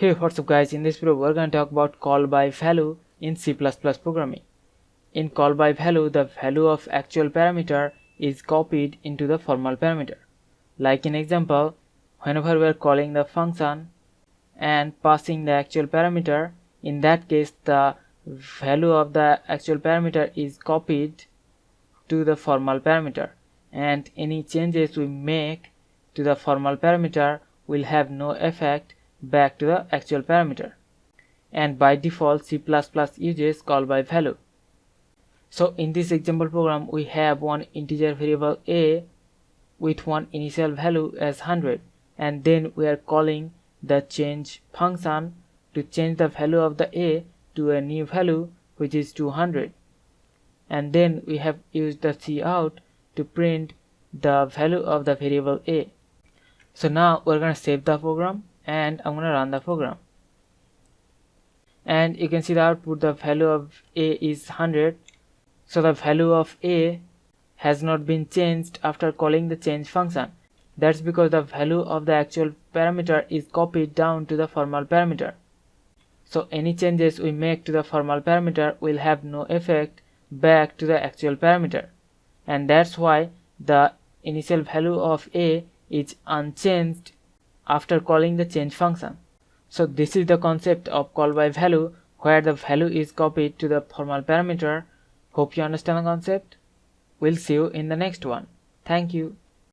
Hey, what's up guys, in this video we're going to talk about call by value in C++ programming. In call by value, the value of actual parameter is copied into the formal parameter. Like in example, whenever we are calling the function and passing the actual parameter, in that case the value of the actual parameter is copied to the formal parameter, and any changes we make to the formal parameter will have no effect back to the actual parameter. And by default C++ uses call by value. So in this example program we have one integer variable a with one initial value as 100, and then we are calling the change function to change the value of the a to a new value which is 200, and then we have used the cout to print the value of the variable a. So now we're going to save the program and I'm going to run the program, and you can see the output, the value of a is 100. So the value of a has not been changed after calling the change function. That's because the value of the actual parameter is copied down to the formal parameter. So any changes we make to the formal parameter will have no effect back to the actual parameter, and that's why the initial value of a is unchanged after calling the change function. So this is the concept of call by value, where the value is copied to the formal parameter. Hope you understand the concept. We'll see you in the next one. Thank you.